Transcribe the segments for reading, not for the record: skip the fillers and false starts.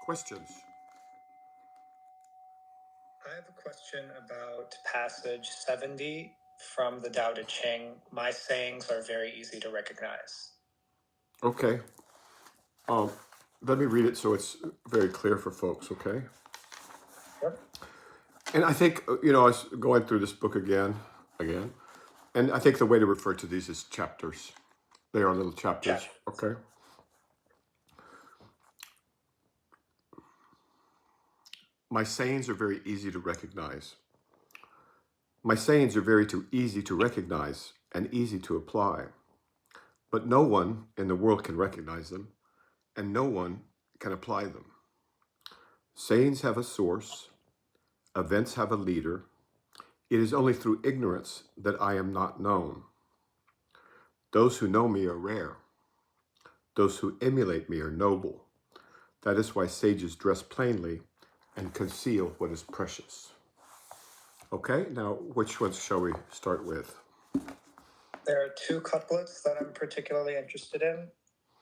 Questions? I have a question about passage 70 from the Tao Te Ching. My sayings are very easy to recognize. Okay. Let me read it so it's very clear for folks, okay? Yep. And I think, I was going through this book again, and I think the way to refer to these is chapters. They are little chapters, okay? My sayings are very easy to recognize. My sayings are very easy to recognize and easy to apply. But no one in the world can recognize them, and no one can apply them. Sayings have a source. Events have a leader. It is only through ignorance that I am not known. Those who know me are rare. Those who emulate me are noble. That is why sages dress plainly and conceal what is precious. Okay, now which ones shall we start with? There are two couplets that I'm particularly interested in.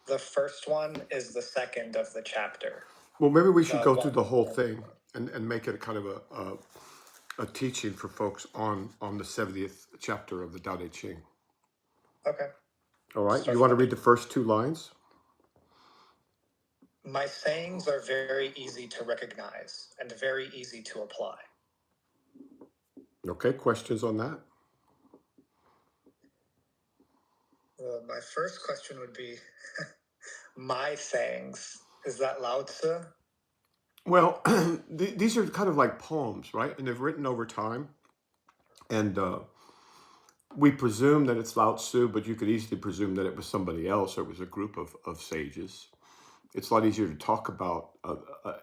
The first one is the second of the chapter. Well, maybe we should go through the whole thing and make it kind of a teaching for folks on the 70th chapter of the Tao Te Ching. Okay. All right, you want to read the first two lines? My sayings are very easy to recognize and very easy to apply. Okay, questions on that? Well, my first question would be, my sayings, is that Lao Tzu? Well, these are kind of like poems, right? And they've written over time. And we presume that it's Lao Tzu, but you could easily presume that it was somebody else or it was a group of sages. It's a lot easier to talk about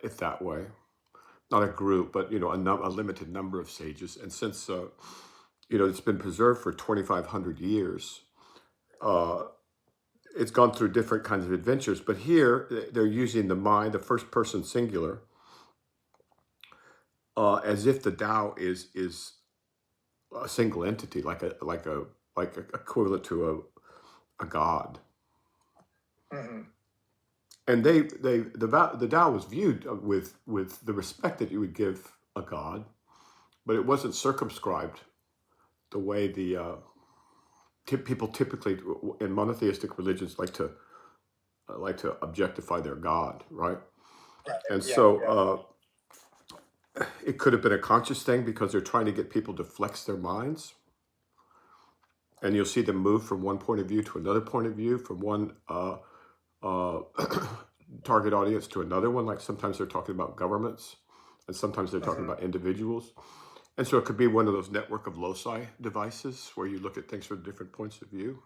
it that way. Not a group, but, a limited number of sages. And since, it's been preserved for 2,500 years, it's gone through different kinds of adventures. But here, they're using the first person singular, as if the Tao is a single entity, like equivalent to a god. Mm-hmm. And the Tao was viewed with the respect that you would give a god, but it wasn't circumscribed the way the people typically in monotheistic religions like to objectify their god, right? And so it could have been a conscious thing because they're trying to get people to flex their minds. And you'll see them move from one point of view to another point of view, from one target audience to another one. Like sometimes they're talking about governments, and sometimes they're talking about individuals. And so it could be one of those network of loci devices where you look at things from different points of view.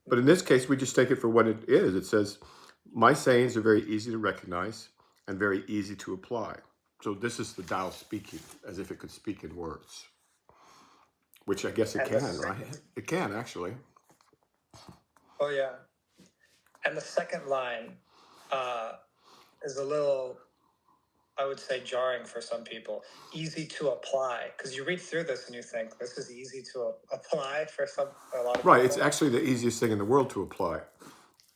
But in this case, we just take it for what it is. It says, my sayings are very easy to recognize and very easy to apply. So this is the Tao speaking, as if it could speak in words. Which I guess it can, right? It can, actually. Oh, yeah. And the second line is a little, I would say, jarring for some people. Easy to apply. Because you read through this and you think, this is easy to apply for a lot of people. Right, it's actually the easiest thing in the world to apply.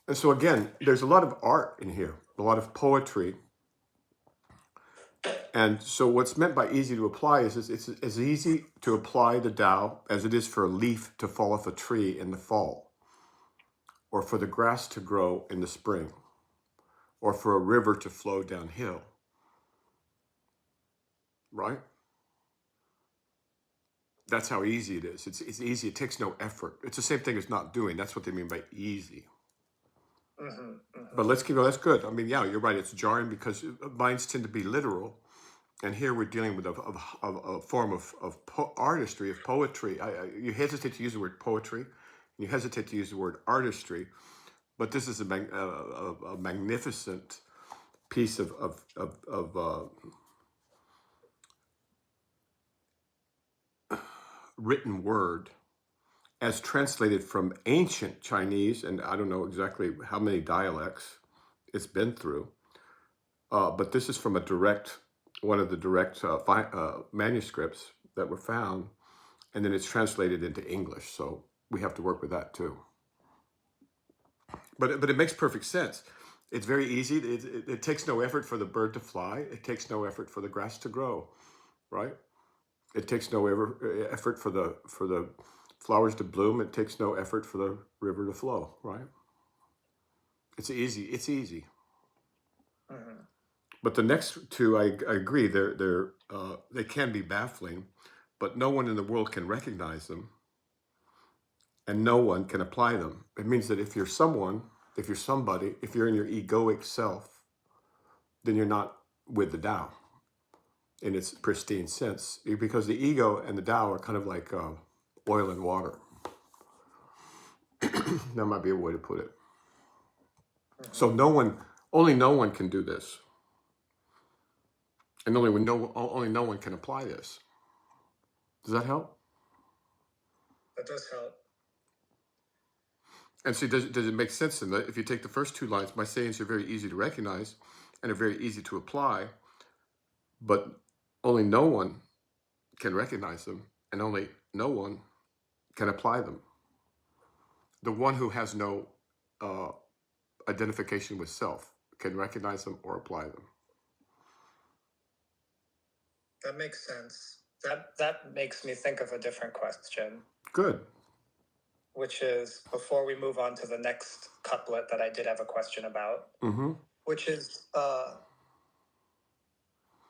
And so again, there's a lot of art in here, a lot of poetry. And so what's meant by easy to apply is it's as easy to apply the Tao as it is for a leaf to fall off a tree in the fall, or for the grass to grow in the spring, or for a river to flow downhill, right? That's how easy it is. It's easy. It takes no effort. It's the same thing as not doing. That's what they mean by easy. But let's keep going. That's good. I mean, yeah, you're right. It's jarring because minds tend to be literal. And here we're dealing with a form of artistry, of poetry. You hesitate to use the word poetry. You hesitate to use the word artistry. But this is a magnificent piece of written word as translated from ancient Chinese, and I don't know exactly how many dialects it's been through. But this is from one of the direct manuscripts that were found, and then it's translated into English. So we have to work with that too. But it makes perfect sense. It's very easy. It takes no effort for the bird to fly. It takes no effort for the grass to grow, right? It takes no effort for the flowers to bloom. It takes no effort for the river to flow, right? It's easy. It's easy. Mm-hmm. But the next two, I agree. They can be baffling, but no one in the world can recognize them, and no one can apply them. It means that if you're someone, if you're somebody, if you're in your egoic self, then you're not with the Tao in its pristine sense, because the ego and the Tao are kind of like oil and water. That might be a way to put it. Mm-hmm. So only no one can do this, and only no one can apply this. Does that help? That does help. And see, does it make sense then that if you take the first two lines, my sayings are very easy to recognize and are very easy to apply, but only no one can recognize them, and only no one can apply them. The one who has no identification with self can recognize them or apply them. That makes sense. That makes me think of a different question. Good. Which is, before we move on to the next couplet that I did have a question about, Mm-hmm. which is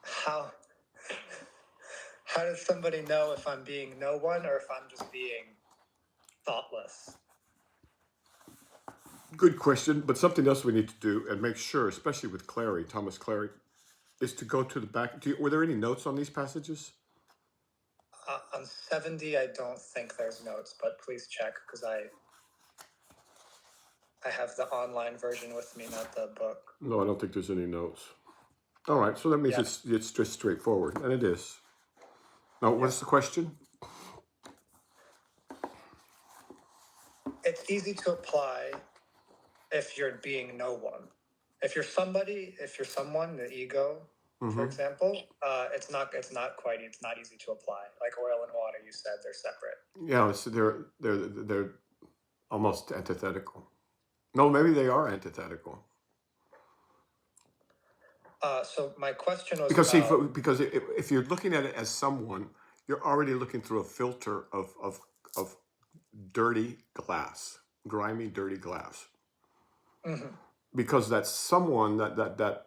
how does somebody know if I'm being no one or if I'm just being thoughtless? Good question, but something else we need to do and make sure, especially with Clary, Thomas Clary, is to go to the back. Were there any notes on these passages? On 70, I don't think there's notes, but please check, because I have the online version with me, not the book. No, I don't think there's any notes. All right, so that means it's just straightforward, and it is. Now, what's the question? It's easy to apply if you're being no one. If you're somebody, if you're someone, the ego, for example, it's not easy to apply. Like oil and water, you said they're separate. Yeah, so they're almost antithetical. No, maybe they are antithetical. So my question was because if you're looking at it as someone, you're already looking through a filter of dirty glass, grimy, dirty glass. Mm-hmm. Because that someone, that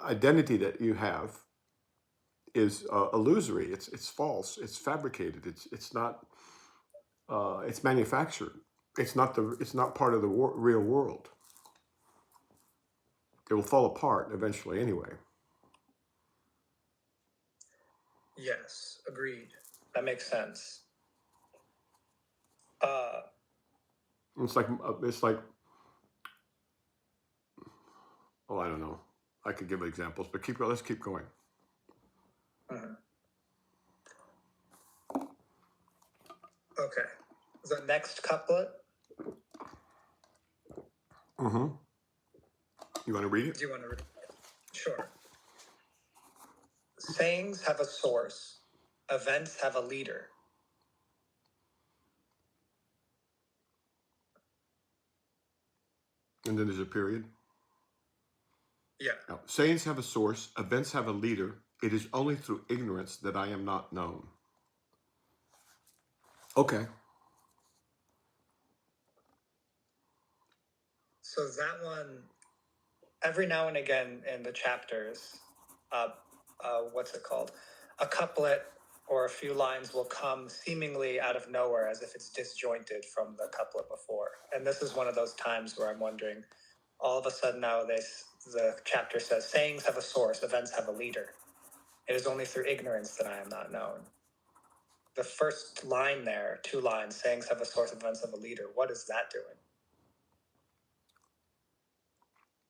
identity that you have is illusory. It's false. It's fabricated. It's not. It's manufactured. It's not part of the real world. It will fall apart eventually anyway. Yes, agreed. That makes sense. It's like. Oh, I don't know. I could give examples, but let's keep going. Mm-hmm. Okay. The next couplet. Mm-hmm. You want to read it? Do you want to read it? Sure. Sayings have a source. Events have a leader. And then there's a period. Yeah. Now, sayings have a source. Events have a leader. It is only through ignorance that I am not known. Okay. So that one, every now and again in the chapters, what's it called? A couplet or a few lines will come seemingly out of nowhere as if it's disjointed from the couplet before. And this is one of those times where I'm wondering, all of a sudden now the chapter says, sayings have a source, events have a leader. It is only through ignorance that I am not known. The first line there, 2 lines, sayings have a source, events have a leader. What is that doing?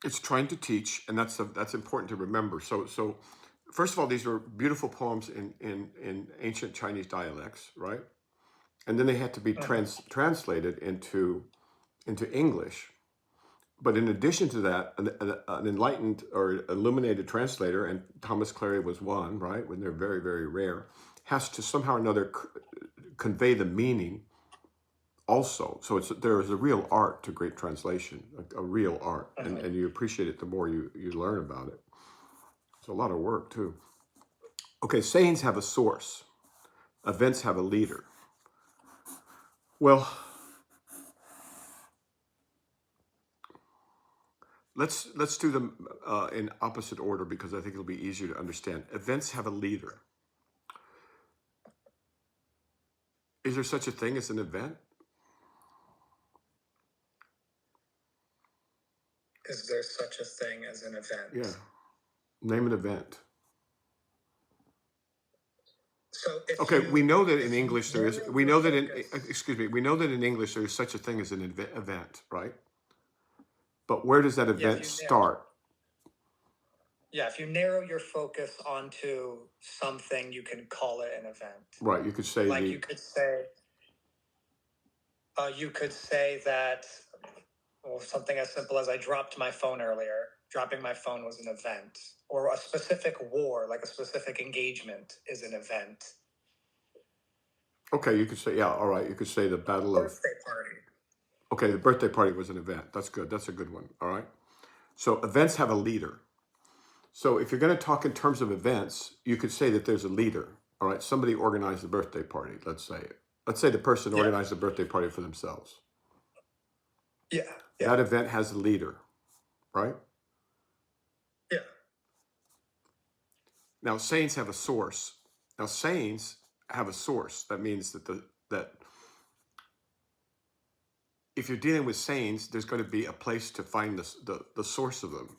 It's trying to teach, and that's important to remember. So first of all, these were beautiful poems in ancient Chinese dialects, right? And then they had to be translated into English. But in addition to that, an enlightened or illuminated translator, and Thomas Clary was one, right? When they're very, very rare, has to somehow or another convey the meaning also. So there is a real art to great translation, a real art, Mhm. and you appreciate it the more you learn about it. It's a lot of work too. Okay, sayings have a source. Events have a leader. Well, let's do them in opposite order because I think it'll be easier to understand. Events have a leader. Is there such a thing as an event? Is there such a thing as an event? Yeah. Name an event. So if Okay, we know that in if you English there is. narrow We your know that focus, excuse me. We know that in English there is such a thing as an event, right? But where does that yeah, event start? if you narrow your focus onto something, you can call it an event. Right. You could say Like you could say that, well, something as simple as I dropped my phone earlier. Dropping my phone was an event, or a specific war, like a specific engagement, is an event. Okay, you could say, yeah, all right. You could say the Battle of. Birthday party. Okay, the birthday party was an event. That's good. That's a good one. All right. So events have a leader. So if you're going to talk in terms of events, you could say that there's a leader. All right. Somebody organized the birthday party. Let's say. Let's say the person Yeah. organized the birthday party for themselves. Yeah. That event has a leader, right? Yeah. Now sayings have a source. Now sayings have a source. That means that if you're dealing with sayings, there's going to be a place to find the source of them.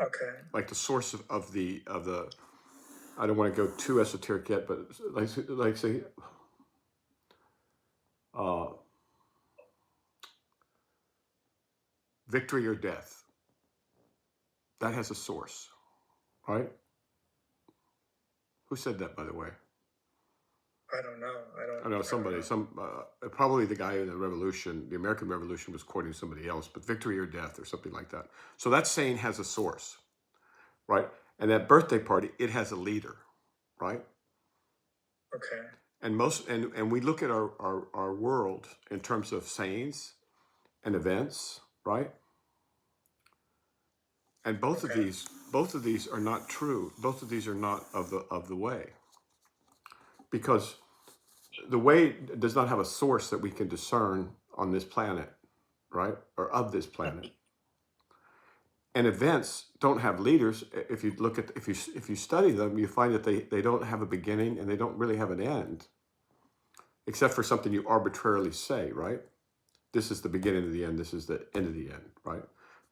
Okay. Like the source of the I don't want to go too esoteric yet, but like say victory or death. That has a source, right? Who said that, by the way? I don't know. I know somebody. Probably the guy in the Revolution, the American Revolution, was quoting somebody else. But victory or death, or something like that. So that saying has a source, right? And that birthday party, it has a leader, right? Okay. And we look at our world in terms of sayings and events, right? And both of these are not true. Both of these are not of the way, because the way does not have a source that we can discern on this planet, right? Or of this planet. And events don't have leaders. If you look at if you study them, you find that they don't have a beginning and they don't really have an end, except for something you arbitrarily say, right? This is the beginning of the end. This is the end of the end, right?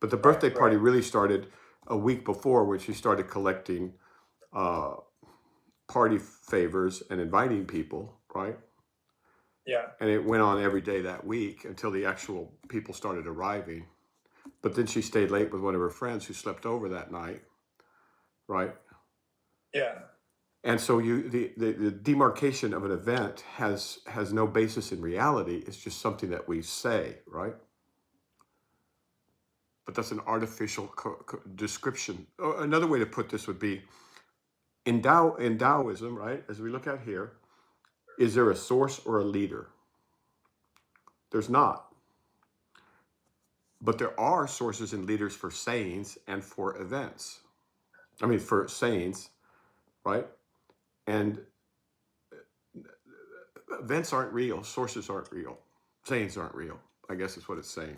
But the birthday party really started a week before, when she started collecting party favors and inviting people, right? Yeah. And it went on every day that week until the actual people started arriving. But then she stayed late with one of her friends who slept over that night, right? Yeah. And so the demarcation of an event has no basis in reality. It's just something that we say, right? But that's an artificial description. Another way to put this would be in Taoism, right? As we look at here, is there a source or a leader? There's not. But there are sources and leaders for sayings and for events. I mean, for sayings, right? And events aren't real. Sources aren't real. Sayings aren't real. I guess is what it's saying.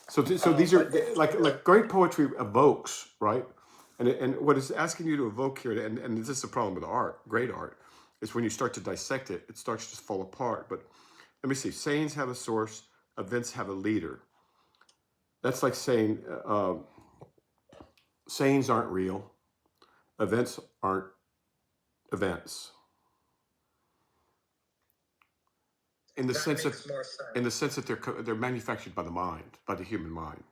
So these are like great poetry evokes, right? And what it's asking you to evoke here, and this is the problem with art, great art, is when you start to dissect it, it starts to fall apart. But let me see. Sayings have a source. Events have a leader. That's like saying sayings aren't real. Events aren't events. In the sense that they're manufactured by the mind, by the human mind.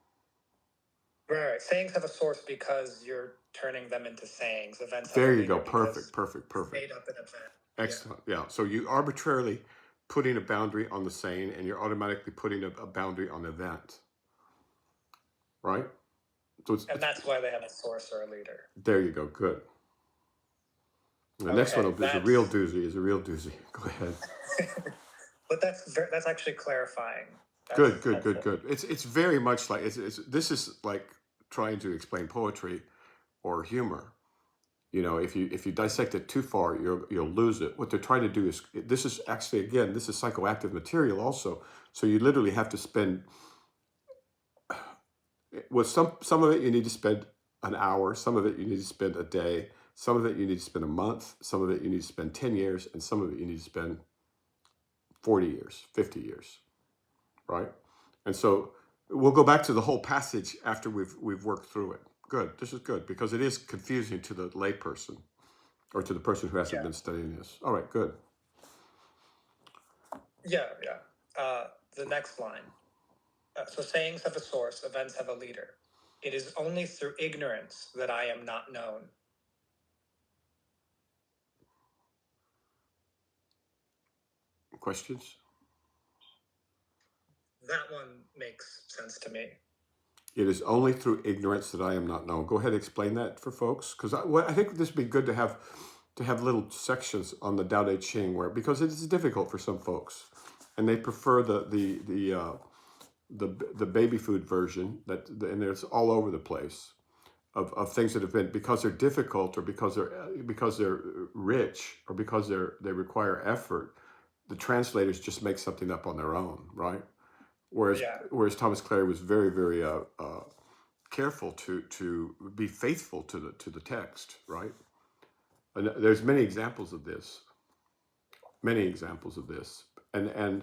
Right. Sayings have a source because you're turning them into sayings. Events. There you go. Perfect. Made up an event. Excellent. Yeah. So you arbitrarily putting a boundary on the saying, and you're automatically putting a boundary on the event, right? So and that's why they have a source or a leader. There you go. Good. The next one is a real doozy. Go ahead. But that's actually clarifying. Good, That's good, good, helpful. good. It's very much like it's this is like trying to explain poetry or humor. You know, if you dissect it too far, you'll lose it. What they're trying to do is this is actually again this is psychoactive material also. So you literally have to spend with some of it you need to spend an hour, some of it you need to spend a day, some of it you need to spend a month, some of it you need to spend 10 years, and some of it you need to spend 40 years, 50 years, right? And so we'll go back to the whole passage after we've worked through it. Good. This is good because it is confusing to the layperson or to the person who hasn't Yeah. been studying this. All right, good. Yeah. The next line. So sayings have a source, events have a leader. It is only through ignorance that I am not known. Questions? That one makes sense to me. It is only through ignorance that I am not known. Go ahead and explain that for folks, because I think this would be good to have little sections on the Dao De Ching where because it is difficult for some folks, and they prefer the baby food version and it's all over the place of things that have been because they're difficult or because they're rich or because they require effort. The translators just make something up on their own, right? Yeah. Whereas Thomas Clary was very very careful to be faithful to the text, right? And there's many examples of this, and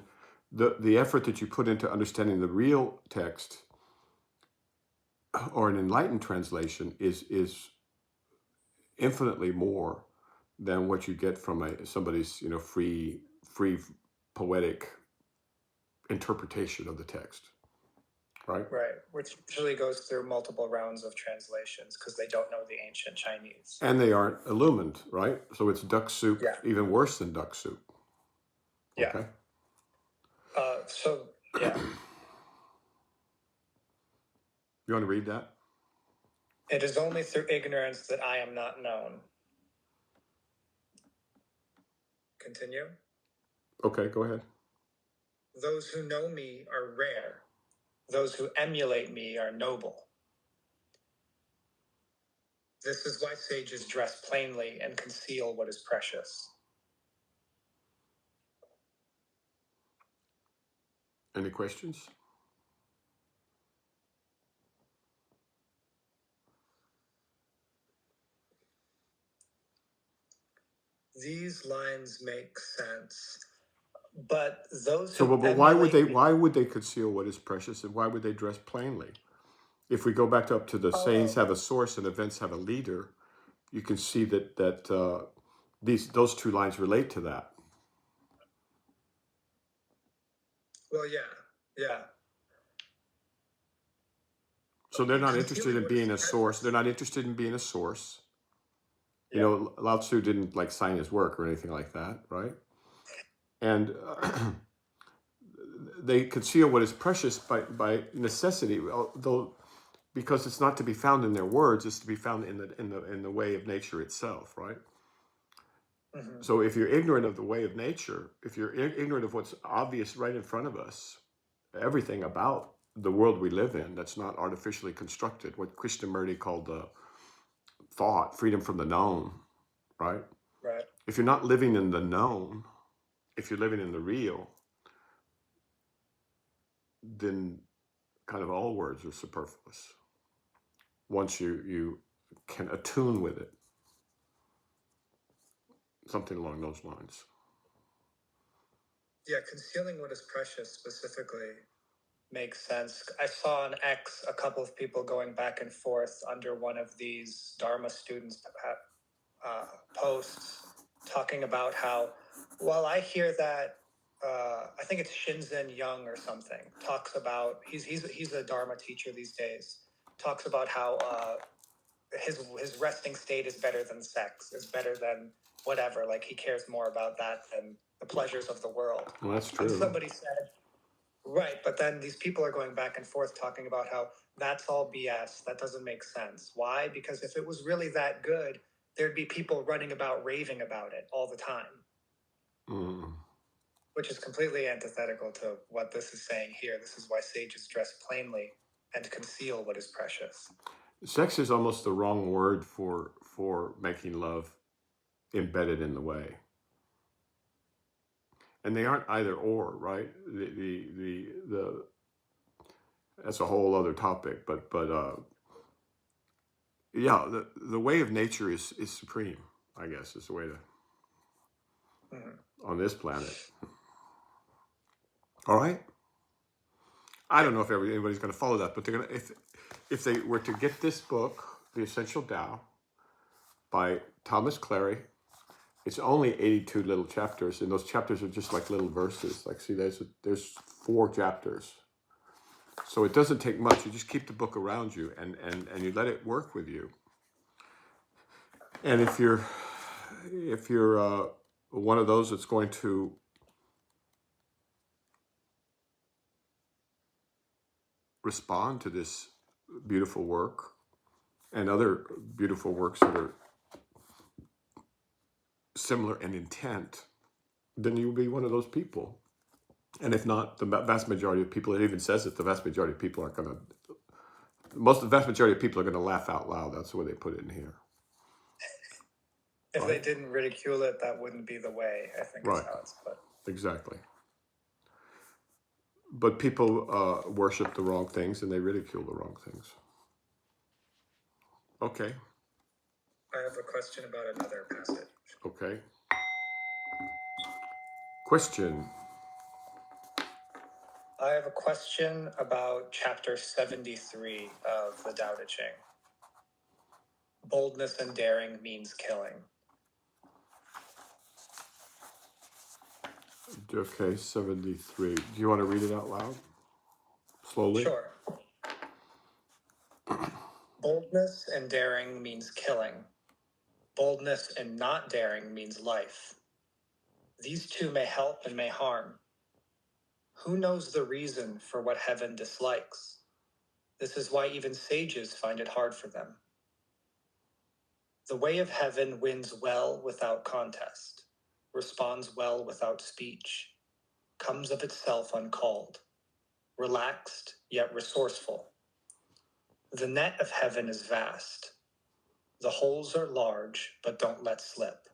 the effort that you put into understanding the real text or an enlightened translation is infinitely more than what you get from somebody's free poetic interpretation of the text, right? Right. Which usually goes through multiple rounds of translations because they don't know the ancient Chinese. And they aren't illumined, right? So it's duck soup, Yeah. even worse than duck soup. Yeah. Okay. So yeah. You want to read that? It is only through ignorance that I am not known. Continue. Okay, go ahead. Those who know me are rare. Those who emulate me are noble. This is why sages dress plainly and conceal what is precious. Any questions? These lines make sense, but those So, who but emulate me. why would they conceal what is precious, and why would they dress plainly? If we go back up to the sayings Oh, have a source and events have a leader, you can see that those two lines relate to that. well, yeah. So they're not interested Concealing in what is being a source. precious. They're not interested in being a source. You Yeah. know, Lao Tzu didn't like sign his work or anything like that, right? And they conceal what is precious by necessity, though, because it's not to be found in their words; it's to be found in the way of nature itself, right? Mm-hmm. So if you're ignorant of the way of nature, if you're ignorant of what's obvious right in front of us, everything about the world we live in that's not artificially constructed, what Krishnamurti called the thought, freedom from the known, right? Right. If you're not living in the known, if you're living in the real, then kind of all words are superfluous once you can attune with it, something along those lines. Yeah, concealing what is precious specifically makes sense. I saw on X a couple of people going back and forth under one of these Dharma students' posts talking about how, well, I hear that. I think it's Shinzen Young or something talks about he's a Dharma teacher these days. Talks about how his resting state is better than sex, is better than whatever. Like he cares more about that than the pleasures of the world. Well, that's And true. somebody said, right, but then these people are going back and forth talking about how that's all BS. That doesn't make sense. Why? Because if it was really that good, there'd be people running about raving about it all the time. Mm. which is completely antithetical to what this is saying here. This is why sages dress plainly and conceal what is precious. Sex is almost the wrong word for making love embedded in the way. And they aren't either or, right? The that's a whole other topic, but yeah, the way of nature is supreme, I guess, is the way to on this planet. All right. I don't know if anybody's going to follow that, but they're going to if they were to get this book, The Essential Tao, by Thomas Clary. It's only 82 little chapters, and those chapters are just like little verses. Like, see, there's 4 chapters, so it doesn't take much. You just keep the book around you, and you let it work with you. And if you're one of those that's going to respond to this beautiful work and other beautiful works that are similar in intent, then you'll be one of those people. And if not, the vast majority of people, it even says that the vast majority of people aren't going to, the vast majority of people are going to laugh out loud. That's the way they put it in here. If Right. they didn't ridicule it, that wouldn't be the way, I think, Right. is how it's put. Exactly. But people worship the wrong things and they ridicule the wrong things. Okay. I have a question about another passage. Okay. Question. I have a question about chapter 73 of the Tao Te Ching. Boldness and daring means killing. Okay, 73. Do you want to read it out loud? Slowly? Sure. Boldness and daring means killing. Boldness and not daring means life. These two may help and may harm. Who knows the reason for what heaven dislikes? This is why even sages find it hard for them. The way of heaven wins well without contest, responds well without speech, comes of itself uncalled, relaxed yet resourceful. The net of heaven is vast. The holes are large, but don't let slip.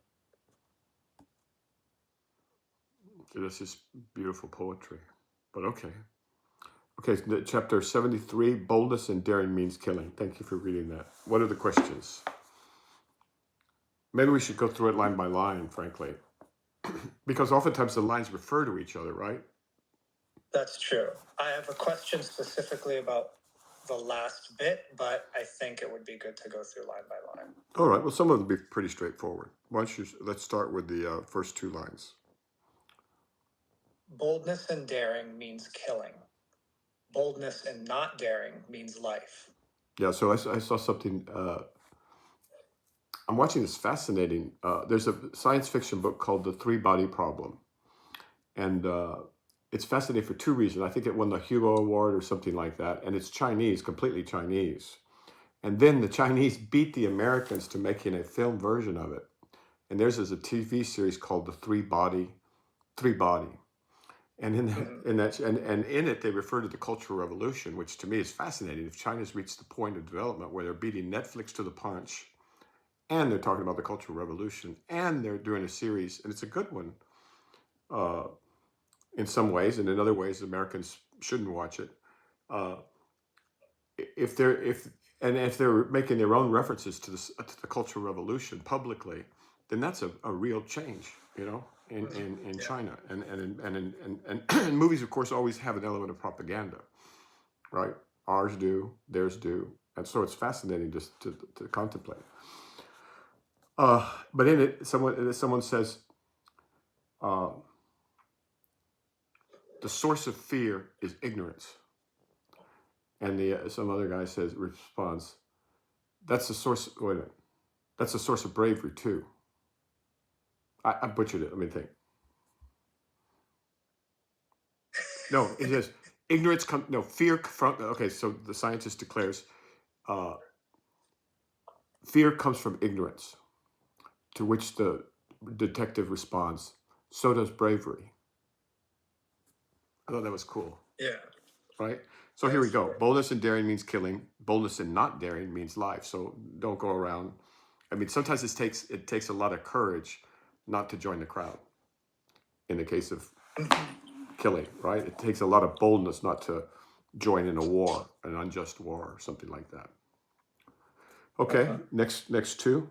This is beautiful poetry. But okay. Okay, chapter 73, boldness and daring means killing. Thank you for reading that. What are the questions? Maybe we should go through it line by line, frankly. Because oftentimes the lines refer to each other, right? That's true. I have a question specifically about the last bit, but I think it would be good to go through line by line. All right, well, some of them will be pretty straightforward. Let's start with the first 2 lines. Boldness and daring means killing. Boldness and not daring means life. Yeah, so I saw something. I'm watching this fascinating. There's a science fiction book called The 3-Body Problem. And it's fascinating for 2 reasons. I think it won the Hugo Award or something like that. And it's Chinese, completely Chinese. And then the Chinese beat the Americans to making a film version of it. And theirs is a TV series called The 3-Body. And in it, they refer to the Cultural Revolution, which to me is fascinating. If China's reached the point of development where they're beating Netflix to the punch, and they're talking about the Cultural Revolution, and they're doing a series, and it's a good one in some ways, and in other ways, Americans shouldn't watch it. If they're making their own references to the Cultural Revolution publicly, then that's a real change, in China. And movies, of course, always have an element of propaganda, right? Ours do, theirs do, and so it's fascinating just to contemplate. But in it, someone says, the source of fear is ignorance. And some other guy responds, that's the source. Wait a minute, that's the source of bravery too. I butchered it. Let me think. No, it says ignorance comes. No, fear from. Okay, so the scientist declares, fear comes from ignorance. To which the detective responds, so does bravery. I thought that was cool, Yeah. right? So here we That's go. true. Boldness and daring means killing. Boldness and not daring means life. So don't go around. I mean, sometimes it takes a lot of courage not to join the crowd. In the case of killing, right? It takes a lot of boldness not to join in a war, an unjust war, or something like that. Okay, Uh-huh. next two.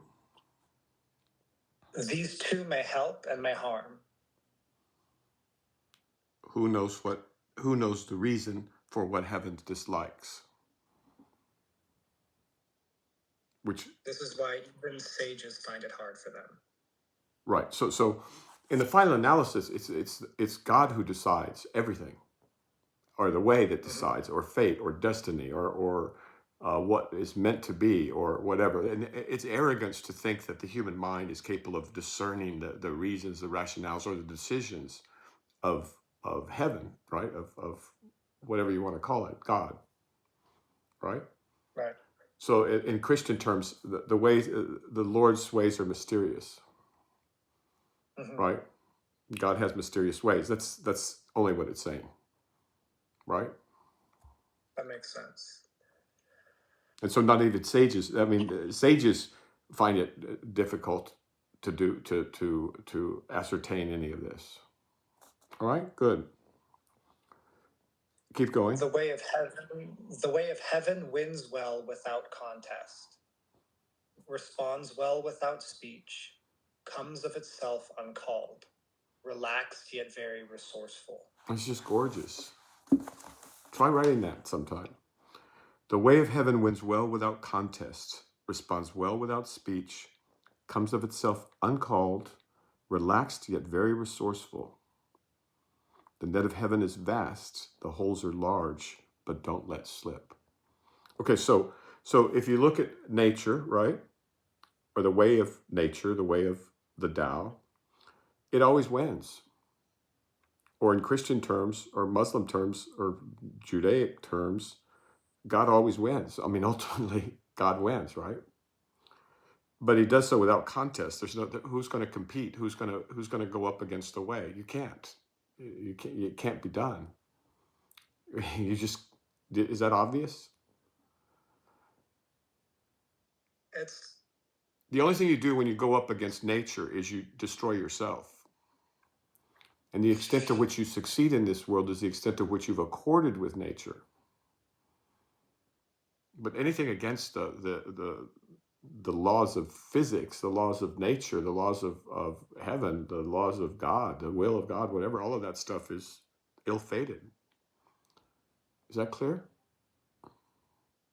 These two may help and may harm. Who knows what? Who knows the reason for what heaven dislikes? Which This is why even sages find it hard for them. right. So in the final analysis, it's God who decides everything, or the way that decides, or fate, or destiny, or what is meant to be, or whatever. And it's arrogance to think that the human mind is capable of discerning the reasons, the rationales, or the decisions of heaven, right? Of whatever you want to call it, God, right? Right. So in Christian terms, the ways, the Lord's ways are mysterious, right? God has mysterious ways. That's only what it's saying, right? That makes sense. And so not even sages. I mean, sages find it difficult to do to ascertain any of this. All right, good. Keep going. The way of heaven wins well without contest, responds well without speech, comes of itself uncalled, relaxed yet very resourceful. It's just gorgeous. Try writing that sometime. The way of heaven wins well without contest, responds well without speech, comes of itself uncalled, relaxed yet very resourceful. The net of heaven is vast, the holes are large, but don't let slip. Okay, so if you look at nature, right, or the way of nature, the way of the Tao, it always wins. Or in Christian terms, or Muslim terms, or Judaic terms, God always wins. I mean, ultimately, God wins, right? But He does so without contest. There's no who's going to compete, who's going to go up against the way. You can't. You can't. It can't be done. You just is that obvious? It's The only thing you do when you go up against nature is you destroy yourself. And the extent to which you succeed in this world is the extent to which you've accorded with nature. But anything against the laws of physics, the laws of nature, the laws of heaven, the laws of God, the will of God, whatever, all of that stuff is ill-fated. Is that clear?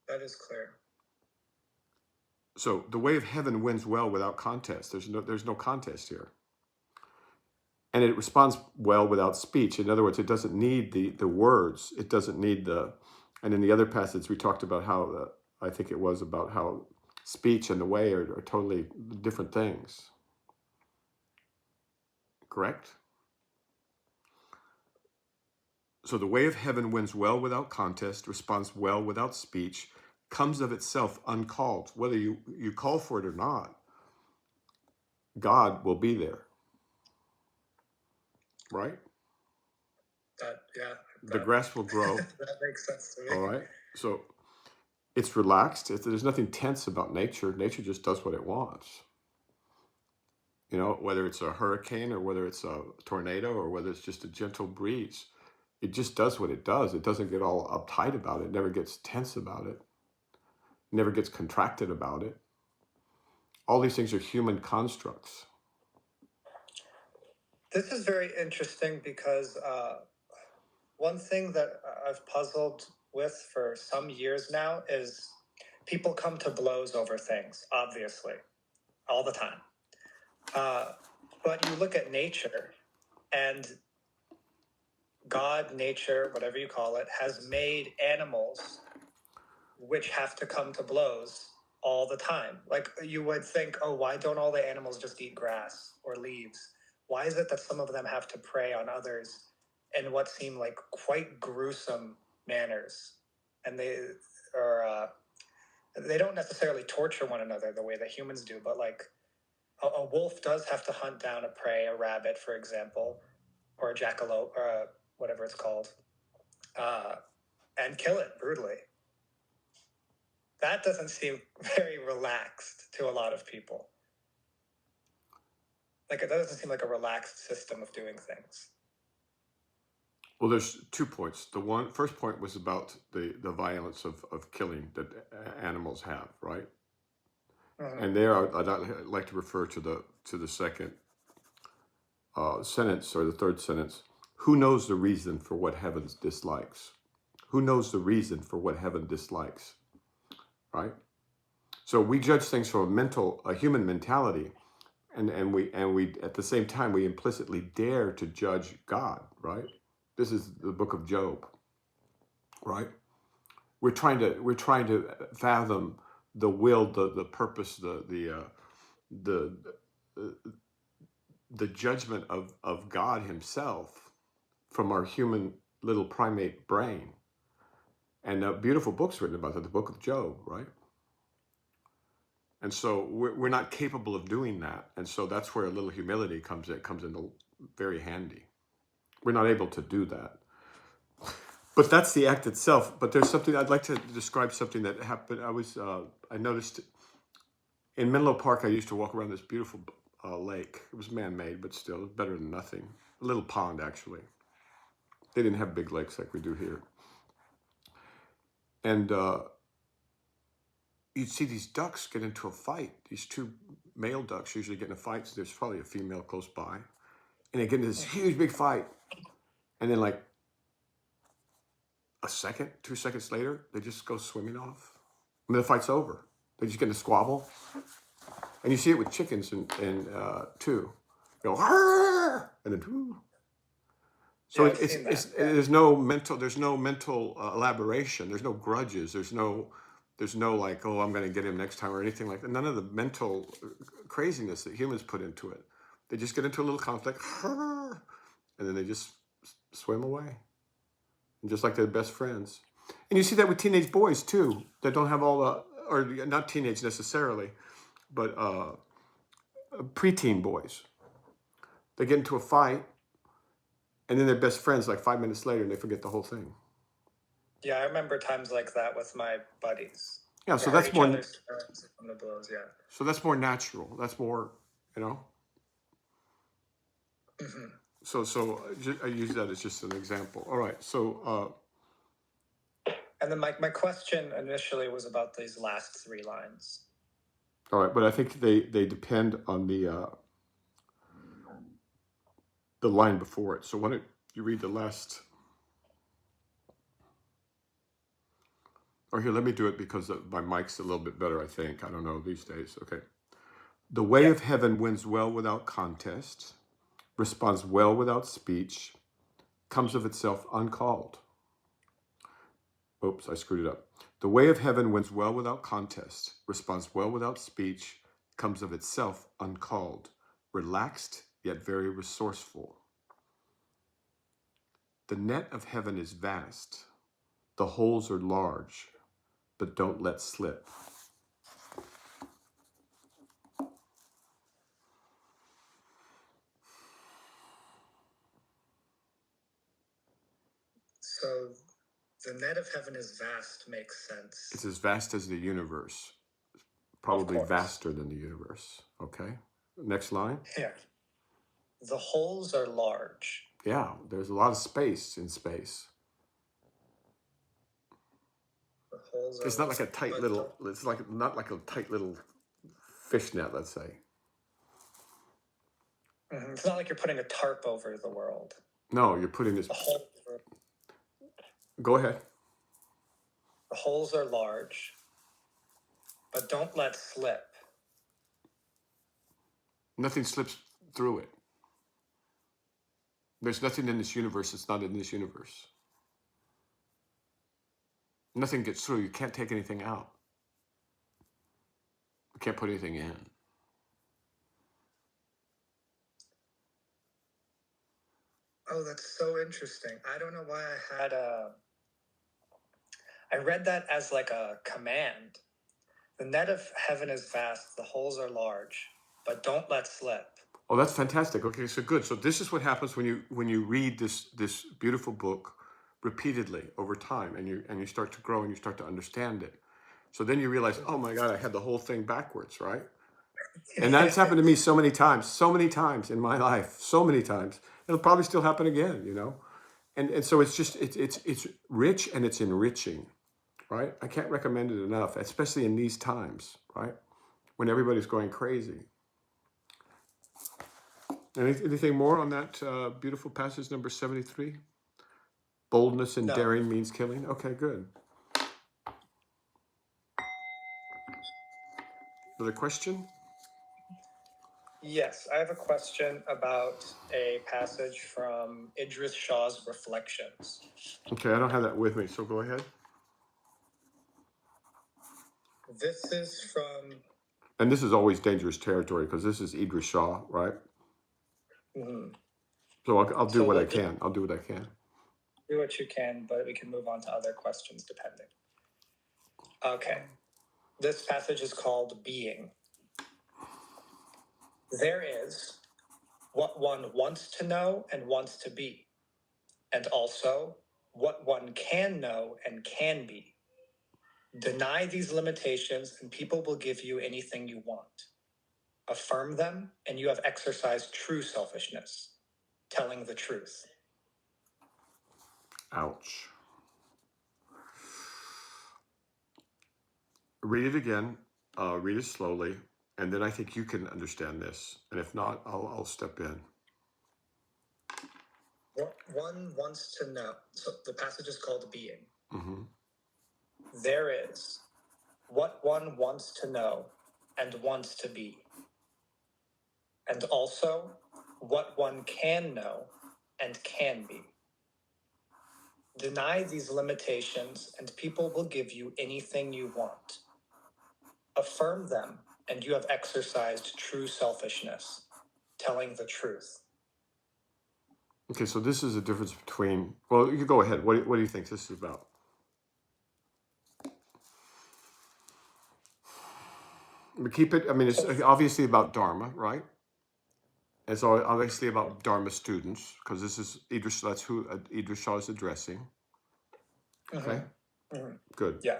that is clear. So the way of heaven wins well without contest. There's no contest here. And it responds well without speech. In other words, it doesn't need the words. It doesn't need and in the other passage we talked about how, I think it was about how speech and the way are totally different things. Correct? So the way of heaven wins well without contest, responds well without speech, comes of itself uncalled. Whether you call for it or not, God will be there. Right? The grass will grow. That makes sense to me. All right. So it's relaxed. There's nothing tense about nature. Nature just does what it wants. You know, whether it's a hurricane or whether it's a tornado or whether it's just a gentle breeze, it just does what it does. It doesn't get all uptight about it. It never gets tense about it. It never gets contracted about it. All these things are human constructs. This is very interesting because one thing that I've puzzled with for some years now is people come to blows over things, obviously, all the time. But you look at nature, and God, nature, whatever you call it, has made animals which have to come to blows all the time. Like you would think, oh, why don't all the animals just eat grass or leaves? Why is it that some of them have to prey on others in what seem like quite gruesome manners? And they don't necessarily torture one another the way that humans do, but like a wolf does have to hunt down a prey, a rabbit, for example, or a jackalope, or whatever it's called, and kill it brutally. That doesn't seem very relaxed to a lot of people. Like, it doesn't seem like a relaxed system of doing things. Well, there's 2 points. The first point was about the violence of killing that animals have, right? Mm-hmm. And there, I'd like to refer to the second sentence, or the third sentence. Who knows the reason for what heaven dislikes? Who knows the reason for what heaven dislikes? Right? So we judge things from a human mentality, and we at the same time we implicitly dare to judge God. Right? This is the book of Job. Right? We're trying to fathom the will, the purpose, the judgment of God Himself from our human little primate brain. And a beautiful book's written about that, the book of Job, right? And so we're not capable of doing that. And so that's where a little humility comes in very handy. We're not able to do that. But that's the act itself. But there's something, I'd like to describe something that happened. I noticed in Menlo Park, I used to walk around this beautiful lake. It was man-made, but still, it was better than nothing. A little pond, actually. They didn't have big lakes like we do here. And you'd see these ducks get into a fight. These 2 male ducks usually get in a fight. So there's probably a female close by. And they get into this huge, big fight. And then like 2 seconds later, they just go swimming off. And the fight's over. They just get in a squabble. And you see it with chickens too. Go, "Arr!" and then, "Woo." So Yeah, there's no mental elaboration. There's no grudges. There's no like, oh, I'm going to get him next time or anything like that. None of the mental craziness that humans put into it. They just get into a little conflict, and then they just swim away, and just like they're best friends. And you see that with teenage boys too, that don't have all the, or not teenage necessarily, but preteen boys. They get into a fight, and then they're best friends like 5 minutes later, and they forget the whole thing. Yeah, I remember times like that with my buddies. Yeah, so that's more. From the blows, yeah. So that's more natural. That's more, you know. Mm-hmm. So I use that as just an example. All right. So. And then my question initially was about these last 3 lines. All right, but I think they depend on the line before it. So why don't you read the last? Or here, let me do it because my mic's a little bit better, I think. I don't know these days. Okay. The way of heaven wins well without contest, responds well without speech, comes of itself uncalled. Oops, I screwed it up. The way of heaven wins well without contest, responds well without speech, comes of itself uncalled, relaxed yet very resourceful. The net of heaven is vast, the holes are large, but don't let slip. So the net of heaven is vast makes sense. It's as vast as the universe, probably vaster than the universe. Okay, next line. Yeah. The holes are large. Yeah, there's a lot of space in space. The holes are it's not like a tight little. It's like not like a tight little fishnet, let's say. Mm-hmm. It's not like you're putting a tarp over the world. No, you're putting this. Go ahead. The holes are large, but don't let slip. Nothing slips through it. There's nothing in this universe that's not in this universe. Nothing gets through. You can't take anything out. You can't put anything in. Oh, that's so interesting. I don't know why I had I read that as like a command. The net of heaven is vast, the holes are large, but don't let slip. Oh, that's fantastic. Okay, so good. So this is what happens when you read this beautiful book repeatedly over time, and you start to grow and you start to understand it. So then you realize, oh my God, I had the whole thing backwards, right? And that's happened to me so many times in my life, so many times. It'll probably still happen again, you know. And so it's just it's rich and it's enriching, right? I can't recommend it enough, especially in these times, right? When everybody's going crazy. Anything more on that beautiful passage number 73? Boldness and No. daring means killing. Okay, good. Another question? Yes, I have a question about a passage from Idris Shah's Reflections. Okay, I don't have that with me, so go ahead. This is from. And this is always dangerous territory because this is Idris Shah, right? Mhm. So I'll do So what I we'll can. I'll do what I can. do what you can, but we can move on to other questions depending. Okay. This passage is called Being. There is what one wants to know and wants to be, and also what one can know and can be. Deny these limitations, and people will give you anything you want. Affirm them, and you have exercised true selfishness, telling the truth. Ouch. Read it again. Read it slowly, and then I think you can understand this. And if not, I'll step in. What one wants to know. So the passage is called Being. Mm-hmm. There is what one wants to know and wants to be, and also what one can know and can be. Deny these limitations, and people will give you anything you want. Affirm them, and you have exercised true selfishness, telling the truth. Okay, so this is a difference between. Well, you go ahead. What do you think this is about? We keep it. I mean, it's obviously about Dharma, right? It's obviously about Dharma students because this is Idris. That's who Idris Shah is addressing. Okay, good. Yeah.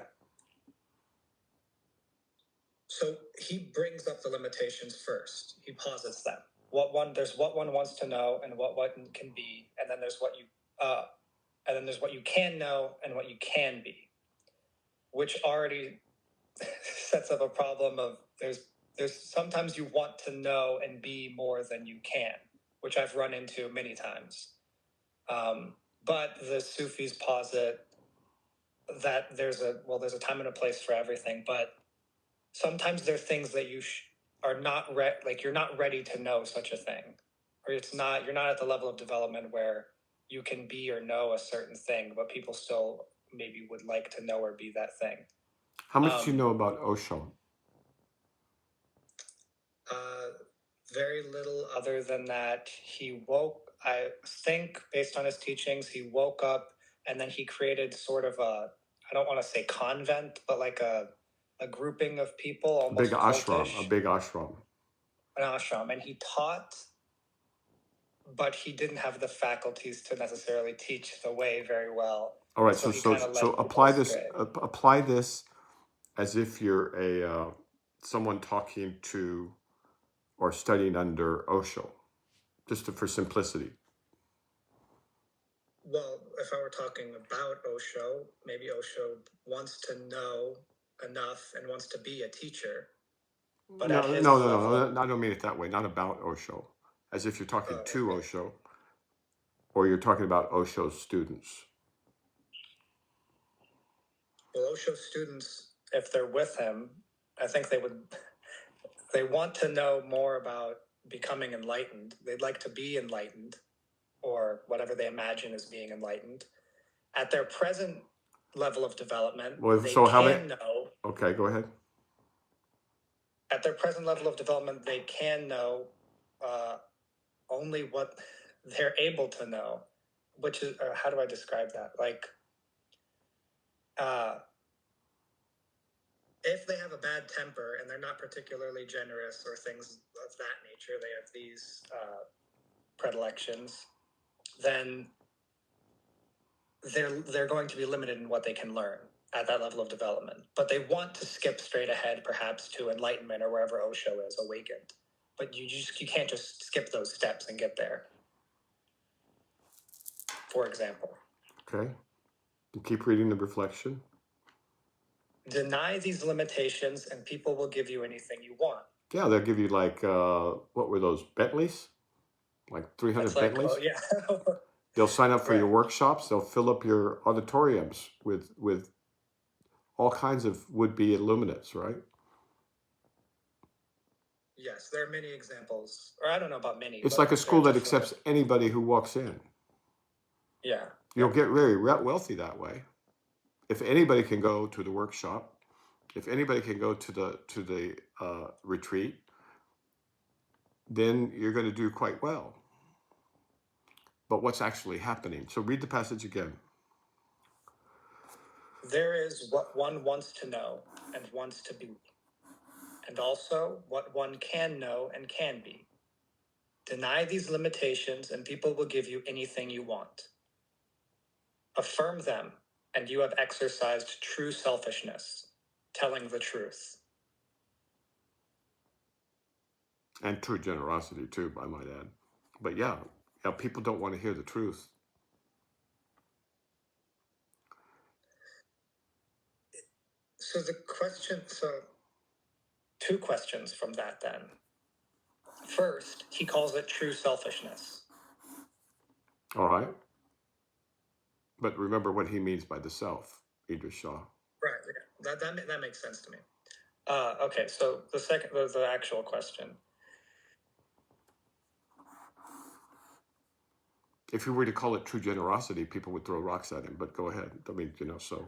So he brings up the limitations first. He posits them. There's what one wants to know and what one can be, and then there's what you can know and what you can be, which already sets up a problem of there's sometimes you want to know and be more than you can, which I've run into many times. But the Sufis posit that there's a time and a place for everything, but sometimes there are things that you are not you're not ready to know such a thing, or you're not at the level of development where you can be or know a certain thing, but people still maybe would like to know or be that thing. How much do you know about Osho? Very little other than that I think based on his teachings, he woke up and then he created sort of I don't want to say convent, but like a grouping of people, almost A cultish. big ashram. An ashram, and he taught, but he didn't have the faculties to necessarily teach the way very well. All right, So so apply this apply this as if you're a someone talking to or studying under Osho, just for simplicity. Well, if I were talking about Osho, maybe Osho wants to know enough and wants to be a teacher. But No, at his no, level, no, no, I don't mean it that way. Not about Osho, as if you're talking to Osho, or you're talking about Osho's students. Well, Osho students, if they're with him, I think they want to know more about becoming enlightened. They'd like to be enlightened, or whatever they imagine as being enlightened. At their present level of development, Well, they so how can many? know. Okay, go ahead. At their present level of development, they can know only what they're able to know, which is, or how do I describe that? Like, if they have a bad temper and they're not particularly generous or things of that nature, they have these predilections, then they're going to be limited in what they can learn at that level of development. But they want to skip straight ahead, perhaps to enlightenment or wherever Osho is, awakened. But you can't just skip those steps and get there. For example, Okay. You keep reading the reflection. deny these limitations and people will give you anything you want. Yeah, they'll give you like what were those, Bentleys? Like 300 That's like, Bentleys. oh yeah. They'll sign up for your Right. workshops. They'll fill up your auditoriums with all kinds of would-be illuminates, right? Yes, there are many examples, or I don't know about many. It's but like a school there are that definitely- accepts anybody who walks in. Yeah. You'll get very wealthy that way. If anybody can go to the workshop, if anybody can go to the retreat, then you're going to do quite well. But what's actually happening? So read the passage again. There is what one wants to know and wants to be, and also what one can know and can be. Deny these limitations and people will give you anything you want. Affirm them, and you have exercised true selfishness, telling the truth. And true generosity too, I might add. But yeah, people don't want to hear the truth. So two questions from that then. First, he calls it true selfishness. All right. But remember what he means by the self, Idris Shah. Right. That makes sense to me. Okay. So the actual question. If you were to call it true generosity, people would throw rocks at him. But go ahead. I mean, so.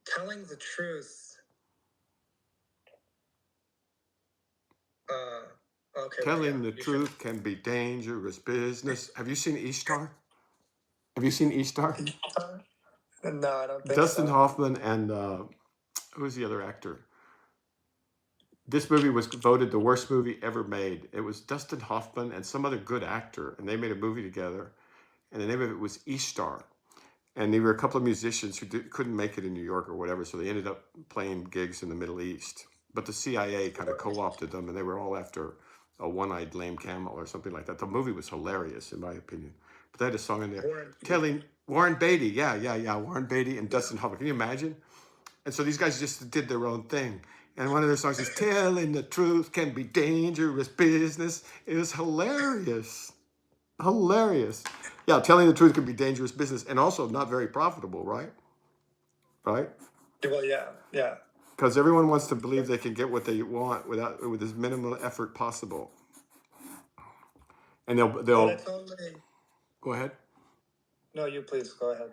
Telling the truth. Okay. Telling the truth can be dangerous business. Have you seen Ishtar? Have you seen Ishtar? No, I don't think Dustin so. Hoffman and who's the other actor? This movie was voted the worst movie ever made. It was Dustin Hoffman and some other good actor, and they made a movie together, and the name of it was Ishtar. And they were a couple of musicians who couldn't make it in New York or whatever, so they ended up playing gigs in the Middle East. But the CIA kind of co-opted them, and they were all after a one-eyed lame camel or something like that. The movie was hilarious, in my opinion. But they had a song in there telling Warren Beatty, Warren Beatty and Dustin Hoffman. Can you imagine? And so these guys just did their own thing. And one of their songs is "Telling the Truth Can Be Dangerous Business." It was hilarious. Hilarious. Yeah, telling the truth can be dangerous business and also not very profitable, right? Right? Well, yeah. Because everyone wants to believe they can get what they want with as minimal effort possible. And they'll But it's only... Go ahead. No, you please go ahead.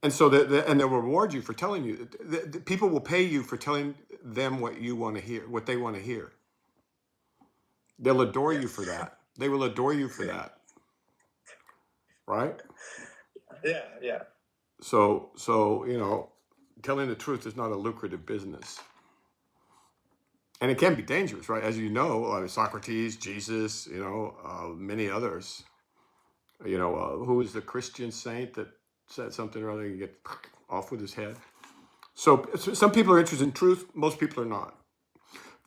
And so and they'll reward you for telling you. The people will pay you for telling them what you want to hear, what they want to hear. They'll adore you for that. They will adore you for that. Right? Yeah. So telling the truth is not a lucrative business. And it can be dangerous, right? As you know, Socrates, Jesus, many others. Who was the Christian saint that said something or other, you get off with his head? So some people are interested in truth. Most people are not.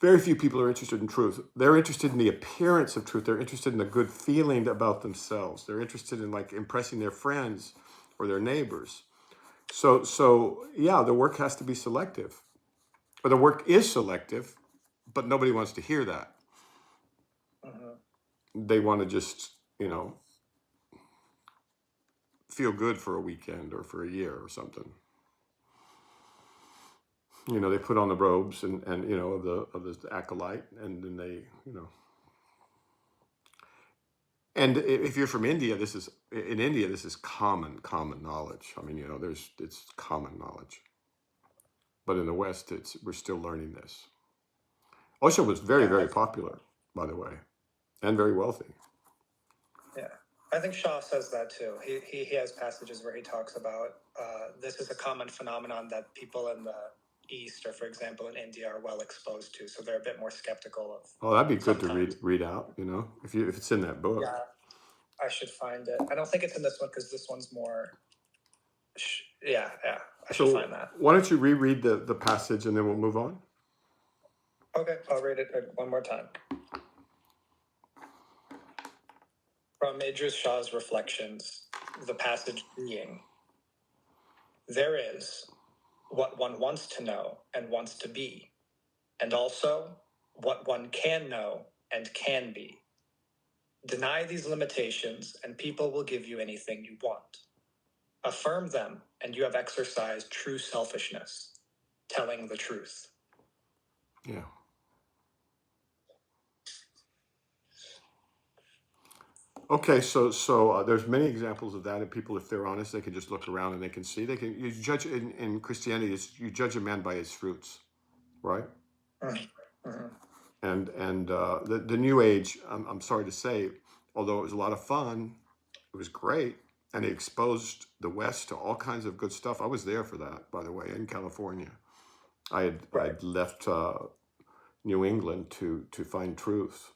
Very few people are interested in truth. They're interested in the appearance of truth. They're interested in the good feeling about themselves. They're interested in like impressing their friends or their neighbors. So yeah, the work has to be selective. Or the work is selective, but nobody wants to hear that. They want to just, feel good for a weekend or for a year or something. They put on the robes and of the acolyte, and then they, And if you're from India, this is common knowledge. I mean, it's common knowledge. But in the West, we're still learning this. Osho was very, very popular, by the way, and very wealthy. Yeah, I think Shah says that too. He has passages where he talks about this is a common phenomenon that people in the East or, for example, in India are well exposed to. So they're a bit more skeptical of. Oh, that'd be good to sometimes. read out, if it's in that book. Yeah, I should find it. I don't think it's in this one because this one's more. Yeah, I should find that. Why don't you reread the passage and then we'll move on? Okay, I'll read it one more time. From Idris Shah's Reflections, the passage being, there is what one wants to know and wants to be, and also what one can know and can be. Deny these limitations and people will give you anything you want. Affirm them and you have exercised true selfishness, telling the truth. Yeah. Okay, so there's many examples of that, and people, if they're honest, they can just look around and they can see. You judge in Christianity, you judge a man by his fruits, right? Mm-hmm. And the New Age, I'm sorry to say, although it was a lot of fun, it was great, and it exposed the West to all kinds of good stuff. I was there for that, by the way, in California. I had left New England to find truth.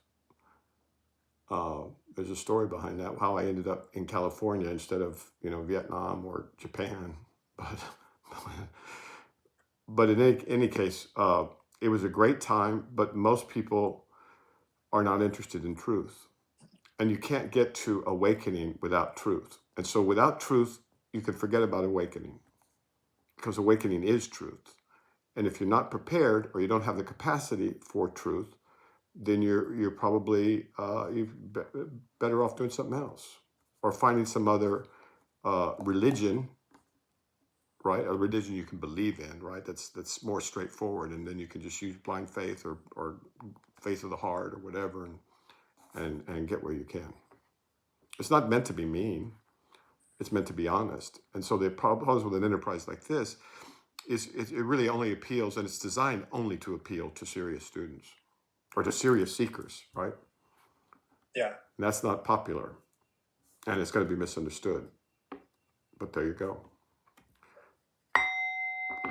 There's a story behind that, how I ended up in California instead of Vietnam or Japan. But in any case, it was a great time. But most people are not interested in truth, and you can't get to awakening without truth. And so, without truth, you can forget about awakening, because awakening is truth. And if you're not prepared or you don't have the capacity for truth, then you're probably better off doing something else or finding some other religion, right? A religion you can believe in, right? That's more straightforward, and then you can just use blind faith or faith of the heart or whatever, and get where you can. It's not meant to be mean. It's meant to be honest. And so the problems with an enterprise like this is it really only appeals, and it's designed only to appeal to serious students or to serious seekers, right? Yeah. And that's not popular, and it's going to be misunderstood. But there you go.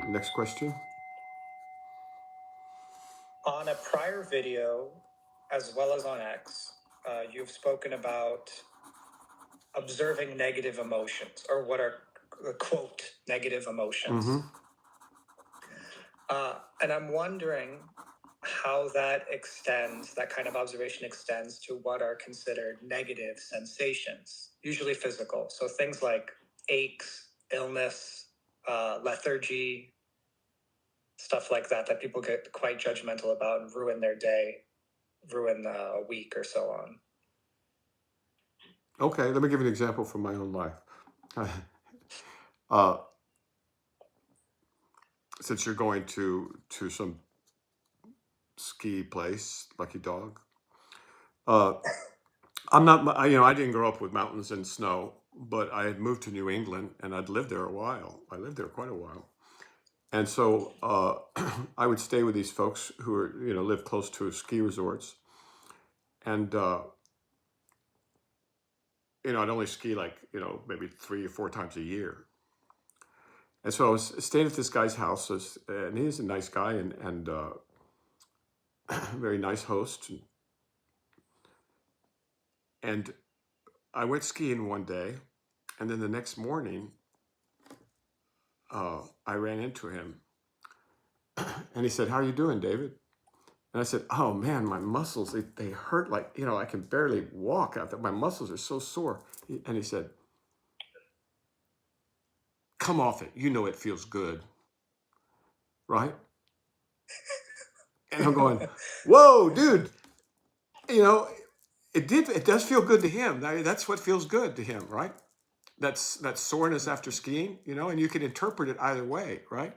Next question. On a prior video, as well as on X, you've spoken about observing negative emotions, or what are, quote, negative emotions. Mm-hmm. And I'm wondering how that kind of observation extends to what are considered negative sensations, usually physical. So things like aches, illness, lethargy, stuff like that people get quite judgmental about and ruin their day, ruin a week or so on. Okay, let me give you an example from my own life. Since you're going to some ski place, Lucky Dog. I'm not, I didn't grow up with mountains and snow, but I had moved to New England and I'd lived there a while. I lived there quite a while. And so I would stay with these folks who are, live close to ski resorts. And, I'd only ski like, maybe 3 or 4 times a year. And so I was staying at this guy's house, and he's a nice guy and very nice host. And I went skiing one day, and then the next morning, I ran into him, and he said, "How are you doing, David?" And I said, "Oh man, my muscles, they hurt like, I can barely walk. My muscles are so sore." And he said, "Come off it. You know it feels good." Right? And I'm going, "Whoa, dude, it does feel good to him. That's what feels good to him, right? That's soreness after skiing, and you can interpret it either way, right?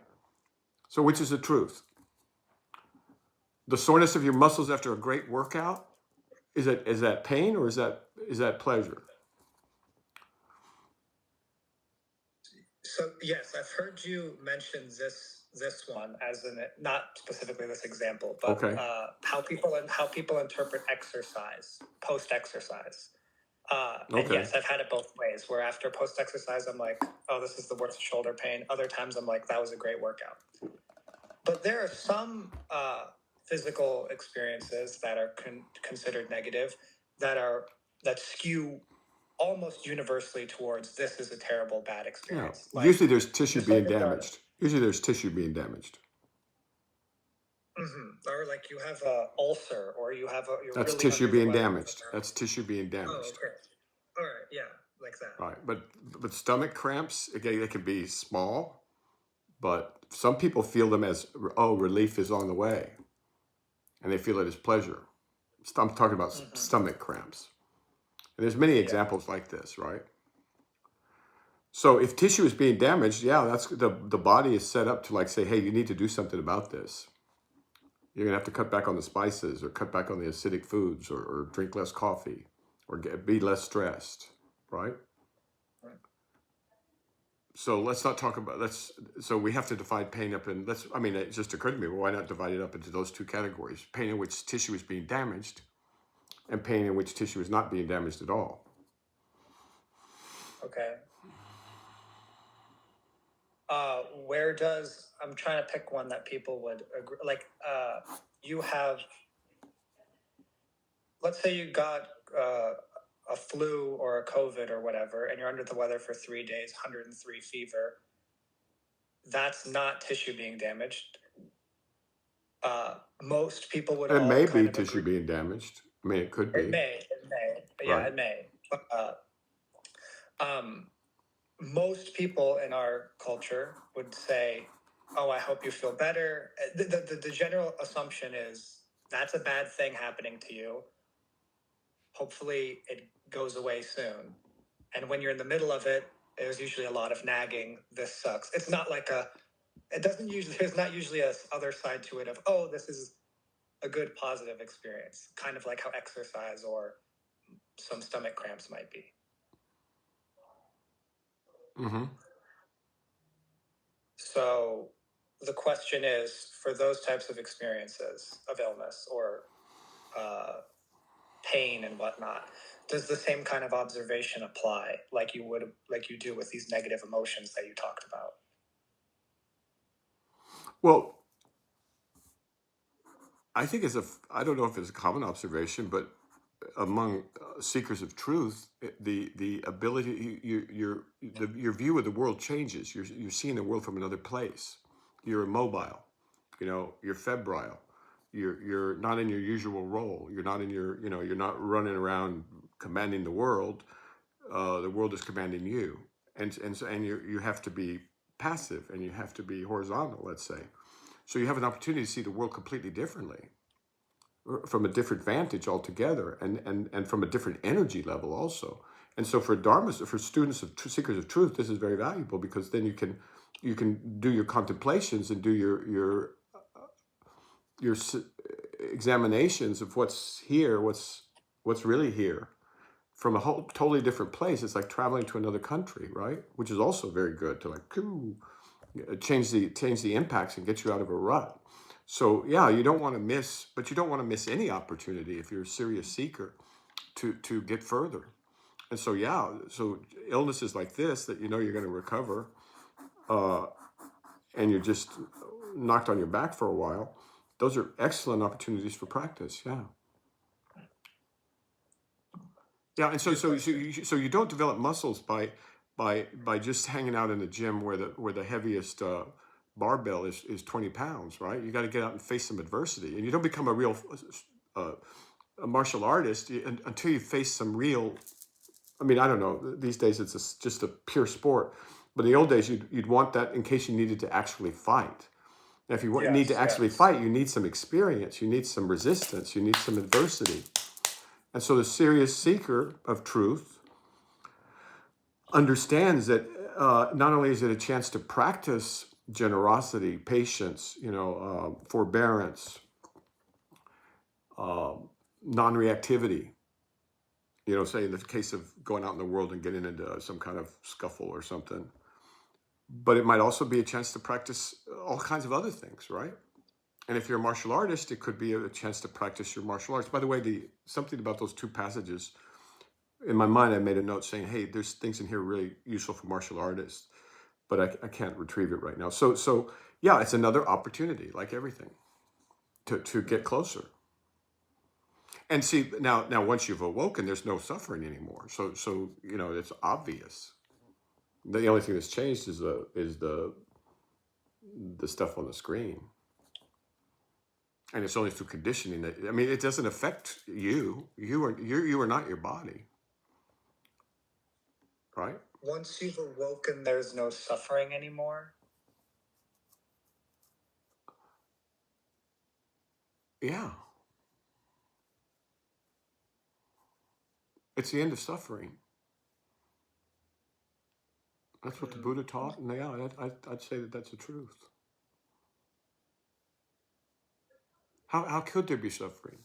So which is the truth? The soreness of your muscles after a great workout, is that pain or is that pleasure? So yes, I've heard you mention this one as not specifically this example, but Okay. how people interpret exercise, post exercise. And Okay. yes, I've had it both ways. Where after post exercise, I'm like, "Oh, this is the worst shoulder pain." Other times, I'm like, "That was a great workout." But there are some physical experiences that are considered negative that skew almost universly towards this is a terrible bad Yeah. experience. Like Usually there's tissue just like being a dark. damaged. Usually there's tissue being damaged. Or like you have a ulcer, or you're That's really tissue under the being weather. damaged. That's tissue being Oh, damaged. okay. All right, yeah, like that. Right. But stomach cramps, again, they can be small, but some people feel them as, oh, relief is on the way. And they feel it as pleasure. I'm talking about stomach cramps. And there's many Yeah. examples like this, right? So if tissue is being damaged, yeah, that's the body is set up to like say, hey, you need to do something about this. You're gonna have to cut back on the spices, or cut back on the acidic foods, or drink less coffee, or be less stressed, right? So let's not talk about so we have to divide pain up in it just occurred to me, well, why not divide it up into those two categories? Pain in which tissue is being damaged, and pain in which tissue is not being damaged at all. Okay. I'm trying to pick one that people would agree, like, you have, let's say you got a flu or a COVID or whatever, and you're under the weather for 3 days, 103 fever. That's not tissue being damaged. Most people would It all may kind be of tissue agree. being damaged. I mean, it could It be, may, it may, yeah, right? it may. Um, Most people in our culture would say, "Oh, I hope you feel better." The general assumption is that's a bad thing happening to you. Hopefully, it goes away soon. And when you're in the middle of it, there's usually a lot of nagging. This sucks. It's not like it doesn't usually, there's not usually a other side to it of, oh, this is a good positive experience, kind of like how exercise or some stomach cramps might be. Mm-hmm. So the question is, for those types of experiences of illness or pain and whatnot, does the same kind of observation apply like you do with these negative emotions that you talked about? Well, I think I don't know if it's a common observation, but among seekers of truth, the ability your view of the world changes. You're seeing the world from another place. You're immobile, you're febrile. You're not in your usual role. You're not in your you're not running around commanding the world. The world is commanding you, and you have to be passive, and you have to be horizontal. Let's say, so you have an opportunity to see the world completely differently, from a different vantage altogether, and from a different energy level also. And so for for students of seekers of truth, this is very valuable, because then you can do your contemplations and do your examinations of what's here, what's really here, from a whole totally different place. It's like traveling to another country, right? Which is also very good to like change the impacts and get you out of a rut. So yeah, you don't want to miss, but you don't want to miss any opportunity if you're a serious seeker to get further. And so yeah, so illnesses like this that you're going to recover, uh, and you're just knocked on your back for a while, those are excellent opportunities for practice. Yeah. Yeah, and so you don't develop muscles by just hanging out in the gym where the heaviest barbell is 20 pounds, right? You got to get out and face some adversity, and you don't become a real a martial artist until you face some real. I mean, I don't know. These days it's just a pure sport, but in the old days you'd want that in case you needed to actually fight. Now, if you need to Yes, actually yes. fight, you need some experience, you need some resistance, you need some adversity. And so the serious seeker of truth understands that not only is it a chance to practice generosity, patience, forbearance, non-reactivity, say in the case of going out in the world and getting into some kind of scuffle or something, but it might also be a chance to practice all kinds of other things, right? And if you're a martial artist, it could be a chance to practice your martial arts. By the way, something about those two passages, in my mind, I made a note saying, hey, there's things in here really useful for martial artists. but I can't retrieve it right now. So yeah, it's another opportunity, like everything, to get closer. And see, now once you've awoken, there's no suffering anymore. So it's obvious. The only thing that's changed is the stuff on the screen, and it's only through conditioning that, I mean, it doesn't affect you. You are not your body, right? Once you've awoken, there's no suffering anymore. Yeah, it's the end of suffering. That's what the Buddha taught, and yeah, I'd say that that's the truth. How could there be suffering?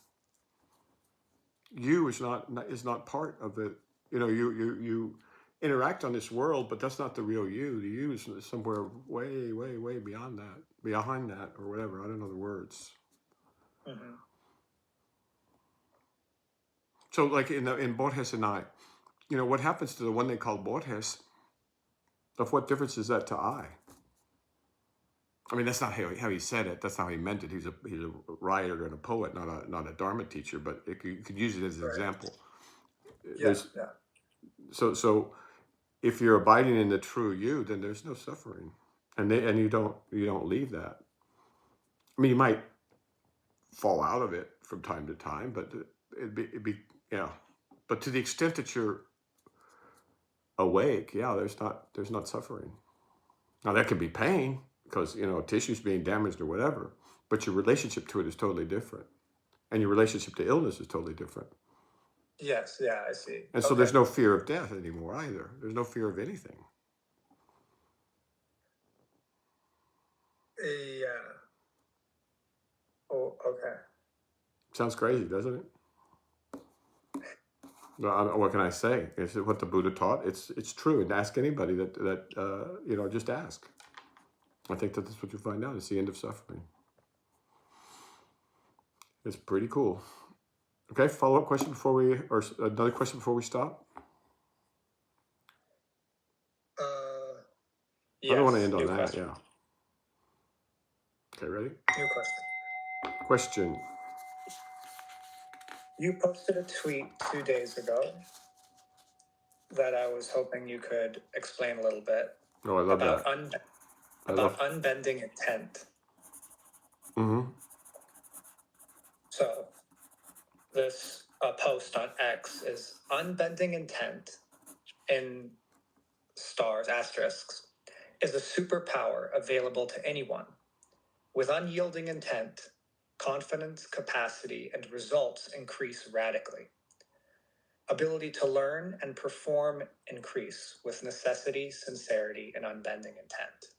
You is not part of it. You interact on this world, but that's not the real you. The you is somewhere way, way, way beyond that, behind that, or whatever. I don't know the words. Mm-hmm. So, like in Boldness and I, what happens to the one they call Boldness? Of what difference is that to I? I mean, that's not how he said it. That's how he meant it. He's a writer and a poet, not a Dharma teacher. But you could use it as an example. Yeah. So if you're abiding in the true you, then there's no suffering, and you don't leave that. I mean, you might fall out of it from time to time, but it'd be yeah. But to the extent that you're awake, yeah, there's not suffering. Now there can be pain because tissues being damaged or whatever, but your relationship to it is totally different, and your relationship to illness is totally different. Yes. Yeah, I see. And so there's no fear of death anymore either. There's no fear of anything. Yeah. Oh, okay. Sounds crazy, doesn't it? Well, what can I say? Is it what the Buddha taught? It's true. And ask anybody that just ask. I think that's what you find out. It's the end of suffering. It's pretty cool. Okay, follow-up question or another question before we stop? Yes, I don't want to end on new that, question. yeah. Okay, ready? New question. Question. You posted a tweet 2 days ago that I was hoping you could explain a little bit Oh, I love about that. unbending intent. Mm-hmm. So this post on X is unbending intent in stars, asterisks, is a superpower available to anyone. With unyielding intent, confidence, capacity, and results increase radically. Ability to learn and perform increase with necessity, sincerity, and unbending intent.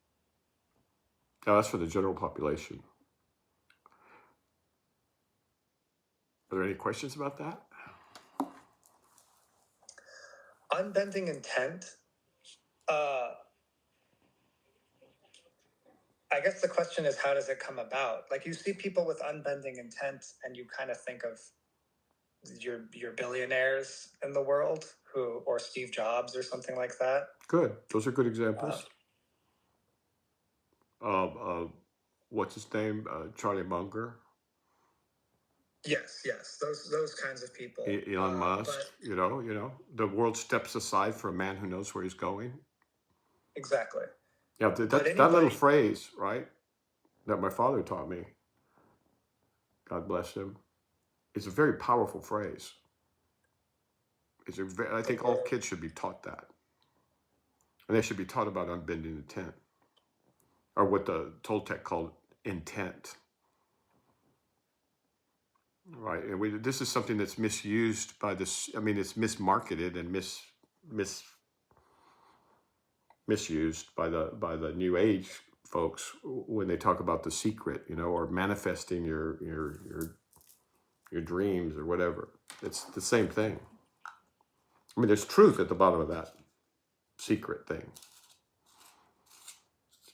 Yeah, that's for the general population. Are there any questions about that? Unbending intent, I guess the question is, how does it come about? Like, you see people with unbending intent and you kind of think of your billionaires in the world or Steve Jobs or something like that. Good. Those are good examples. What's his name? Charlie Munger. Yes, those kinds of people. Elon Musk. The world steps aside for a man who knows where he's going. Exactly. Yeah, that little phrase, right, that my father taught me, God bless him, is a very powerful phrase. I think all kids should be taught that. And they should be taught about unbending intent, or what the Toltec called intent. Right, and this is something that's misused by this. I mean, it's mismarketed and misused by the New Age folks when they talk about the secret, or manifesting your dreams or whatever. It's the same thing. I mean, there's truth at the bottom of that secret thing.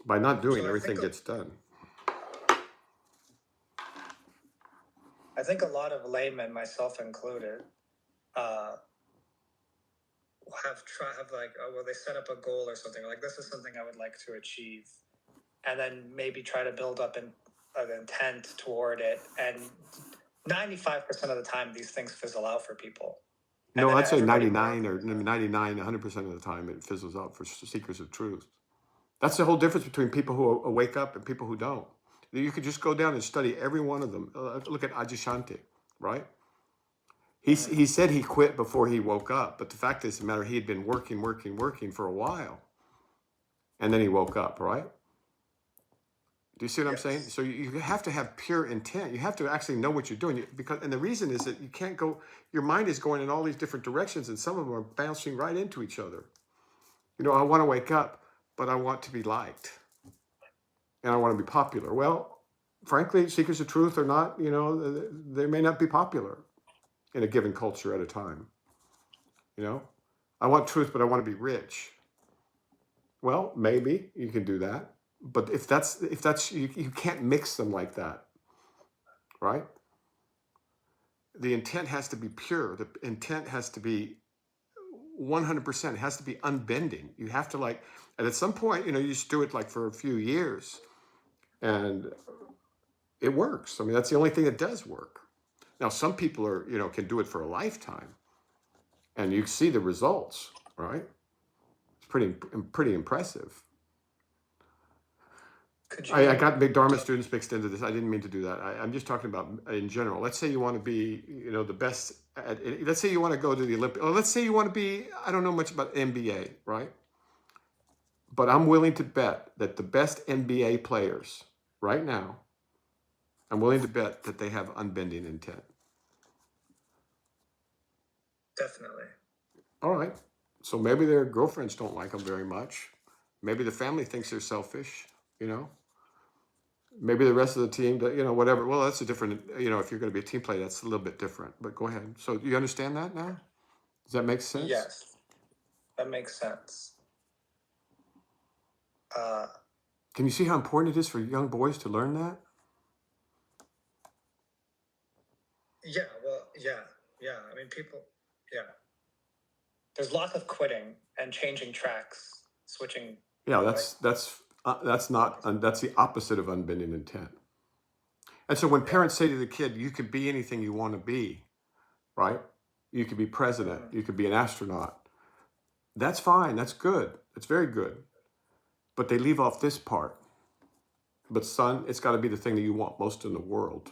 By not doing, everything gets done. I think a lot of laymen, myself included, have like, oh, well, they set up a goal or something like, this is something I would like to achieve, and then maybe try to build up an intent toward it. And 95% of the time, these things fizzle out for people. And No, then I'd say everybody 99 or 99, 100% of the time it fizzles out for seekers of truth. That's the whole difference between people who wake up and people who don't. You could just go down and study every one of them. Look at Ajishanti, right? He said he quit before he woke up, but the fact is, the matter, he had been working for a while, and then he woke up, right? Do you see what I'm saying? So you have to have pure intent. You have to actually know what you're doing, and the reason is that you can't go. Your mind is going in all these different directions, and some of them are bouncing right into each other. You know, I want to wake up, but I want to be liked, and I want to be popular. Well, frankly, seekers of truth are not. You know, they may not be popular in a given culture at a time. You know, I want truth, but I want to be rich. Well, maybe you can do that, but if that's you can't mix them like that, right? The intent has to be pure. The intent has to be 100%. It has to be unbending. You have to like, and at some point, you know, you just do it like for a few years, and it works. I mean, that's the only thing that does work. Now, some people are, you know, can do it for a lifetime, and you see the results, right? It's pretty impressive. I got big Dharma students mixed into this. I didn't mean to do that. I'm just talking about in general. Let's say you want to be, you know, the best at, let's say you want to go to the Olympics. Or let's say you want to be, I don't know much about NBA, right? But I'm willing to bet that the best NBA players right now, I'm willing to bet that they have unbending intent. Definitely. All right. So maybe their girlfriends don't like them very much. Maybe the family thinks they're selfish, you know? Maybe the rest of the team, you know, whatever. Well, that's a different, you know, if you're going to be a team player, that's a little bit different. But go ahead. So you understand that now? Does that make sense? Yes, that makes sense. Can you see how important it is for young boys to learn that? Yeah, well, yeah. I mean, people, yeah. There's lots of quitting and changing tracks, switching. Yeah, that's the opposite of unbending intent. And so when parents say to the kid, you can be anything you want to be, right? You could be president, you could be an astronaut. That's fine, that's good, it's very good. But they leave off this part. But son, it's got to be the thing that you want most in the world.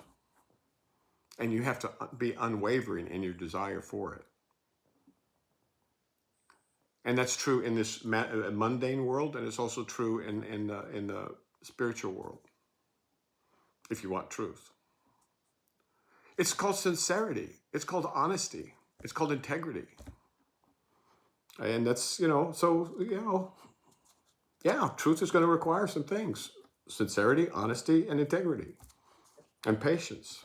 And you have to be unwavering in your desire for it. And that's true in this mundane world, and it's also true in the spiritual world, if you want truth. It's called sincerity. It's called honesty. It's called integrity. And that's, you know, so, you know, yeah, truth is going to require some things. Sincerity, honesty, and integrity. And patience.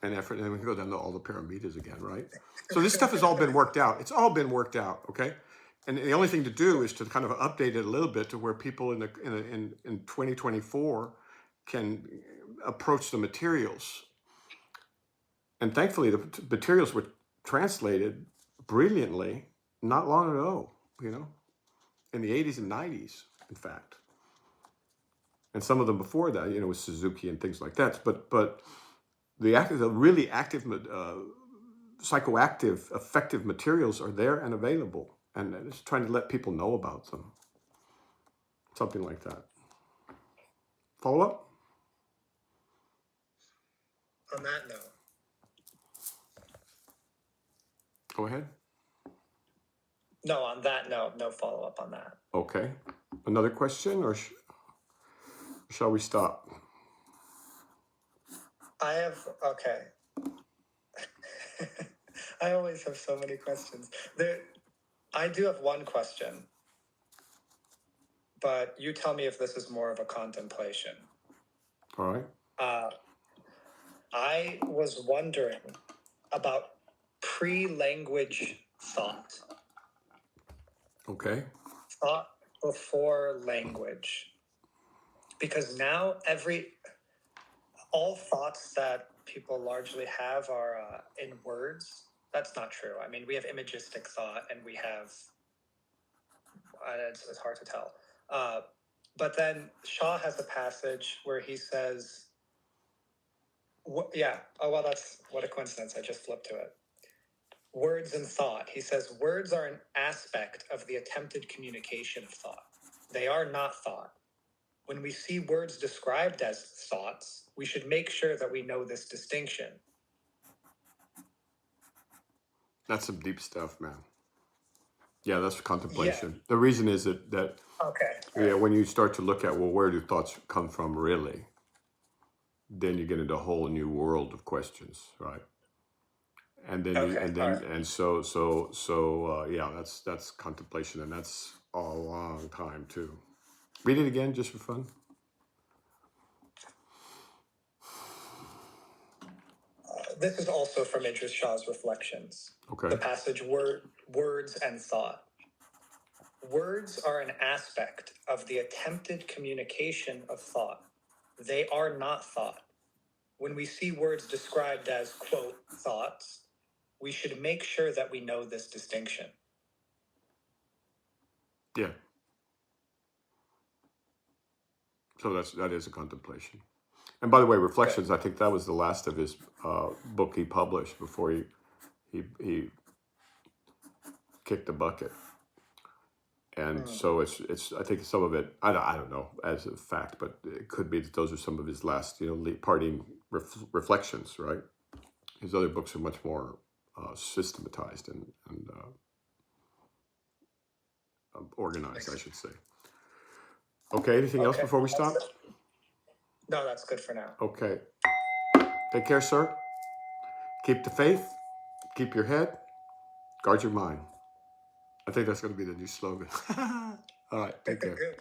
And effort. And we can go down to all the paramitas again, right? So this stuff has all been worked out. It's all been worked out, okay? And the only thing to do is to kind of update it a little bit to where people in 2024 can approach the materials. And thankfully, the materials were translated brilliantly not long ago, you know, in the 80s and 90s, in fact. And some of them before that, you know, with Suzuki and things like that. But the really active, psychoactive, effective materials are there and available. And just trying to let people know about them. Something like that. Follow up? On that note. Go ahead. No, on that note, no follow-up on that. Okay. Another question, or shall we stop? Okay. I always have so many questions. I do have one question, but you tell me if this is more of a contemplation. All right. I was wondering about pre-language thought. Okay. Thought before language. Because now all thoughts that people largely have are in words. that's not true. I mean, we have imagistic thought, and we have it's hard to tell. But then Shaw has a passage where he says, yeah, oh, well, that's what a coincidence. I just flipped to it. Words and thought. He says, words are an aspect of the attempted communication of thought. They are not thought. When we see words described as thoughts, we should make sure that we know this distinction. That's some deep stuff, man. Yeah, that's contemplation. Yeah. The reason is that okay, yeah, when you start to look at, well, where do thoughts come from really? Then you get into a whole new world of questions, right? And then yeah, that's contemplation, and that's a long time too. Read it again just for fun. This is also from Idris Shah's Reflections. Okay. The passage words and thought. Words are an aspect of the attempted communication of thought. They are not thought. When we see words described as, quote, thoughts, we should make sure that we know this distinction. Yeah. So that is a contemplation. And by the way, Reflections, I think that was the last of his book he published before he kicked the bucket. And so it's I think some of it, I don't know as a fact, but it could be that those are some of his last, parting reflections, right? His other books are much more systematized and organized, I should say. Okay, anything else before we stop? No, that's good for now. Okay. Take care, sir. Keep the faith. Keep your head. Guard your mind. I think that's going to be the new slogan. All right, take care.